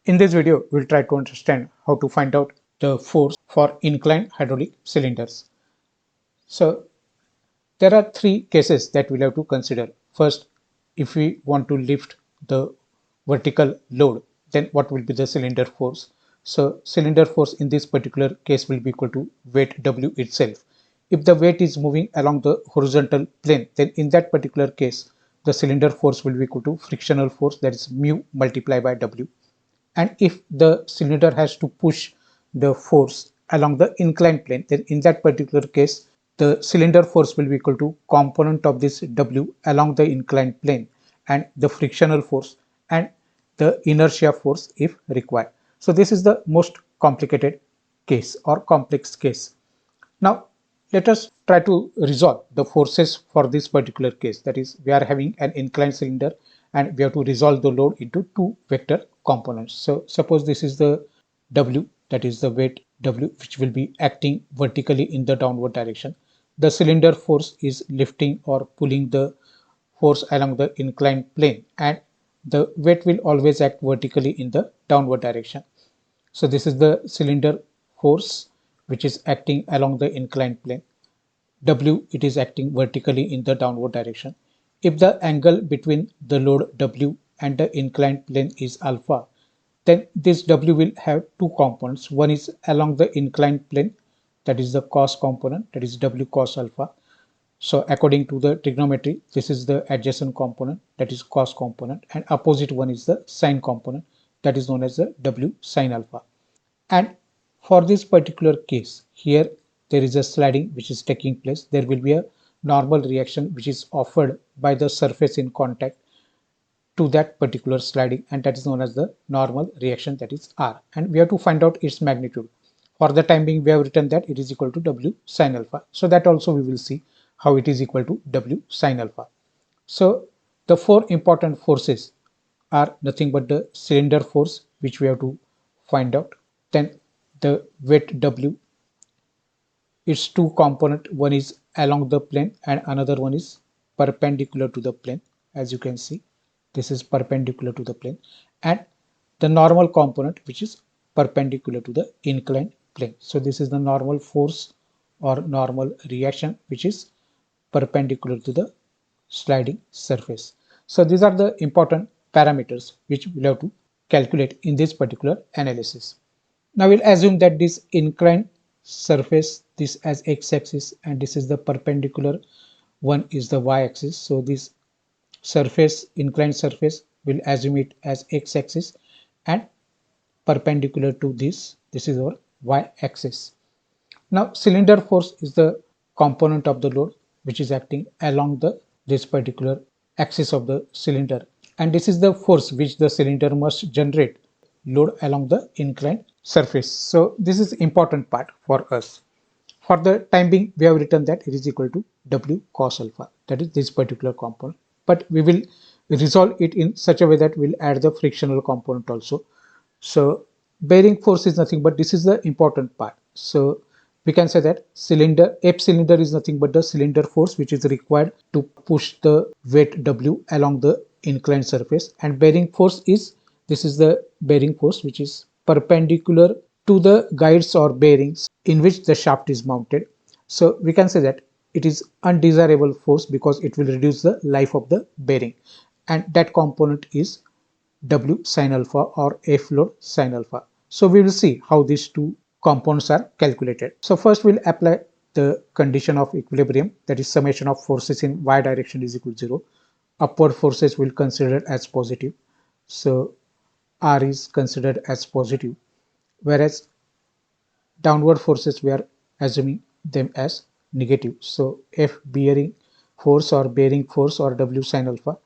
In this video, we'll try to understand how to find out the force for inclined hydraulic cylinders. So there are three cases that we'll have to consider. First, if we want to lift the vertical load, then what will be the cylinder force? So cylinder force in this particular case will be equal to weight W itself. If the weight is moving along the horizontal plane, then in that particular case, the cylinder force will be equal to frictional force, that is mu multiplied by W. And if the cylinder has to push the force along the inclined plane, then in that particular case the cylinder force will be equal to component of this W along the inclined plane and the frictional force and the inertia force if required. So this is the most complicated case or complex case. Now let us try to resolve the forces for this particular case. That is, we are having an inclined cylinder and we have to resolve the load into two vector components. So suppose this is the W, that is the weight W, which will be acting vertically in the downward direction. The cylinder force is lifting or pulling the force along the inclined plane, and the weight will always act vertically in the downward direction. So this is the cylinder force which is acting along the inclined plane. W, it is acting vertically in the downward direction. If the angle between the load W and the inclined plane is alpha, then this W will have two components. One is along the inclined plane, that is the cos component, that is W cos alpha. So according to the trigonometry, this is the adjacent component, that is cos component, and opposite one is the sine component, that is known as the W sine alpha. And for this particular case, here there is a sliding which is taking place. There will be a normal reaction which is offered by the surface in contact to that particular sliding, and that is known as the normal reaction, that is R. And we have to find out its magnitude. For the time being, we have written that it is equal to W sine alpha. So that also we will see how it is equal to W sine alpha. So the four important forces are nothing but the cylinder force, which we have to find out. Then the weight W, its two component, one is along the plane and another one is perpendicular to the plane. As you can see, this is perpendicular to the plane, and the normal component which is perpendicular to the inclined plane. So this is the normal force or normal reaction which is perpendicular to the sliding surface. So these are the important parameters which we'll have to calculate in this particular analysis. Now we'll assume that this inclined surface, this as x-axis, and this is the perpendicular one is the y-axis. So this surface, inclined surface, will assume it as x-axis, and perpendicular to this is our y-axis. Now cylinder force is the component of the load which is acting along this particular axis of the cylinder, and this is the force which the cylinder must generate load along the inclined surface. So this is important part for us. For the time being, we have written that it is equal to W cos alpha, that is this particular component, but we will resolve it in such a way that we'll add the frictional component also. So bearing force is nothing but this is the important part. So we can say that F cylinder is nothing but the cylinder force which is required to push the weight W along the inclined surface, and bearing force is, this is the bearing force which is perpendicular to the guides or bearings in which the shaft is mounted. So we can say that it is undesirable force because it will reduce the life of the bearing, and that component is W sine alpha or F load sine alpha. So we will see how these two components are calculated. So first we'll apply the condition of equilibrium, that is summation of forces in y direction is equal to 0. Upward forces will consider as positive, so R is considered as positive, whereas downward forces we are assuming them as negative. So F bearing force or bearing force or W sine alpha,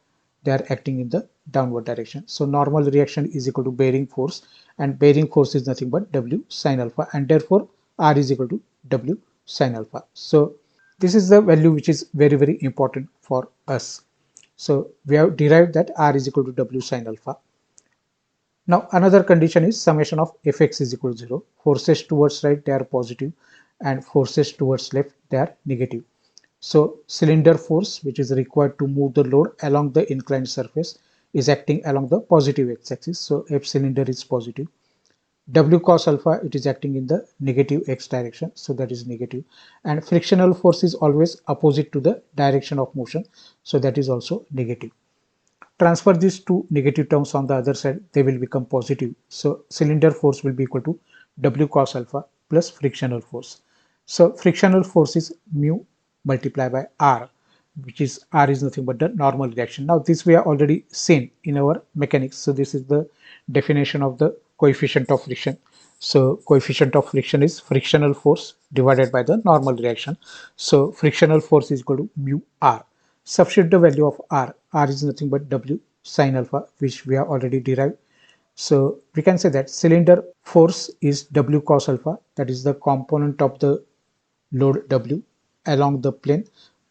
they are acting in the downward direction. So normal reaction is equal to bearing force, and bearing force is nothing but W sine alpha, and therefore R is equal to W sine alpha. So this is the value which is very, very important for us. So we have derived that R is equal to W sine alpha. Now another condition is summation of Fx is equal to 0. Forces towards right, they are positive, and forces towards left, they are negative. So cylinder force which is required to move the load along the inclined surface is acting along the positive x-axis, so F cylinder is positive. W cos alpha, it is acting in the negative x direction, so that is negative. And frictional force is always opposite to the direction of motion, so that is also negative. Transfer these two negative terms on the other side, they will become positive. So cylinder force will be equal to W cos alpha plus frictional force. So frictional force is mu multiplied by R, which is R is nothing but the normal reaction. Now this we have already seen in our mechanics. So this is the definition of the coefficient of friction. So coefficient of friction is frictional force divided by the normal reaction. So frictional force is equal to mu R. Substitute the value of R. R is nothing but W sine alpha, which we have already derived. So we can say that cylinder force is W cos alpha, that is the component of the load W along the plane,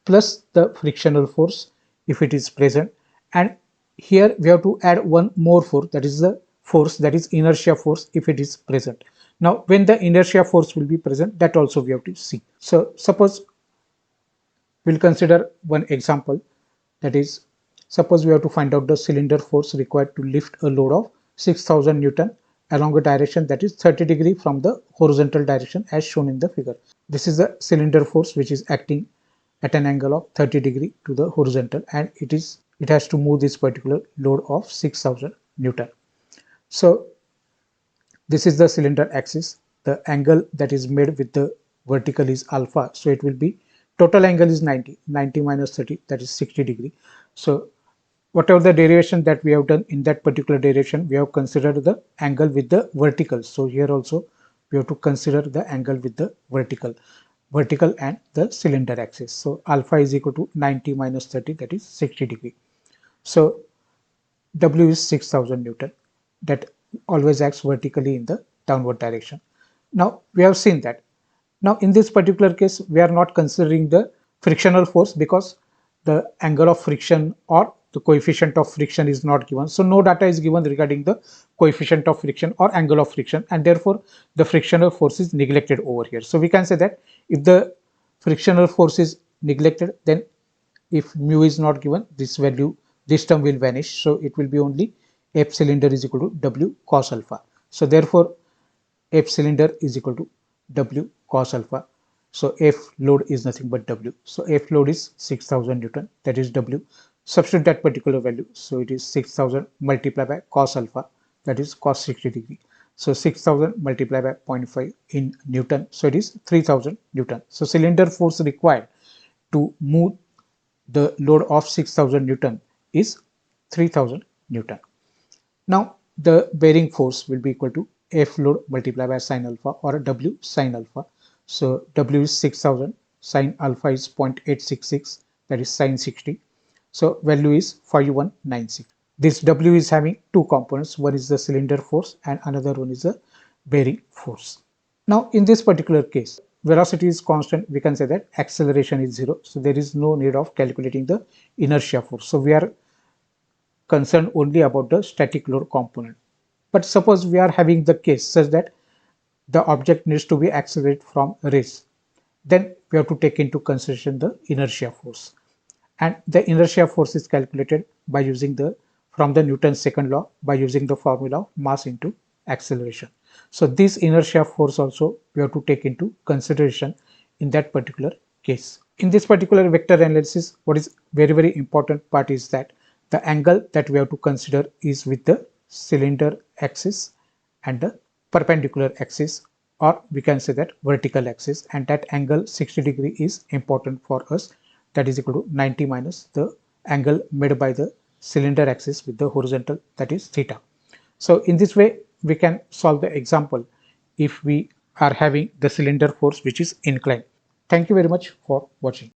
plus the frictional force if it is present. And here we have to add one more force, that is the force, that is inertia force, if it is present. Now when the inertia force will be present, that also we have to see. So suppose we'll consider one example, that is, suppose we have to find out the cylinder force required to lift a load of 6000 Newton along a direction that is 30 degree from the horizontal direction as shown in the figure. This is the cylinder force which is acting at an angle of 30 degree to the horizontal, and it has to move this particular load of 6000 Newton. So this is the cylinder axis. The angle that is made with the vertical is alpha, so it will be total angle is 90 minus 30, that is 60 degree. So whatever the derivation that we have done in that particular direction, we have considered the angle with the vertical. So here also we have to consider the angle with the vertical and the cylinder axis. So alpha is equal to 90 minus 30, that is 60 degree. So W is 6000 Newton, that always acts vertically in the downward direction. Now we have seen that. Now in this particular case, we are not considering the frictional force because the angle of friction or the coefficient of friction is not given. So no data is given regarding the coefficient of friction or angle of friction, and therefore the frictional force is neglected over here. So we can say that if the frictional force is neglected, then if mu is not given, this term will vanish. So it will be only F cylinder is equal to W cos alpha. So therefore F cylinder is equal to W cos alpha. So F load is nothing but W. So F load is 6000 Newton, that is W. Substitute that particular value. So it is 6000 multiplied by cos alpha, that is cos 60 degree. So 6000 multiplied by 0.5 in Newton. So it is 3000 Newton. So cylinder force required to move the load of 6000 Newton is 3000 Newton. Now the bearing force will be equal to F load multiplied by sine alpha, or W sine alpha. So W is 6000, sine alpha is 0.866, that is sine 60. So value is 5196. This W is having two components, one is the cylinder force and another one is the bearing force. Now in this particular case, velocity is constant, we can say that acceleration is 0. So there is no need of calculating the inertia force. So we are concerned only about the static load component. But suppose we are having the case such that the object needs to be accelerated from rest, then we have to take into consideration the inertia force. And the inertia force is calculated by using from the Newton's second law, by using the formula of mass into acceleration. So this inertia force also we have to take into consideration in that particular case. In this particular vector analysis, what is very important part is that the angle that we have to consider is with the cylinder axis and the perpendicular axis, or we can say that vertical axis, and that angle 60 degree is important for us, that is equal to 90 minus the angle made by the cylinder axis with the horizontal, that is theta. So in this way we can solve the example if we are having the cylinder force which is inclined. Thank you very much for watching.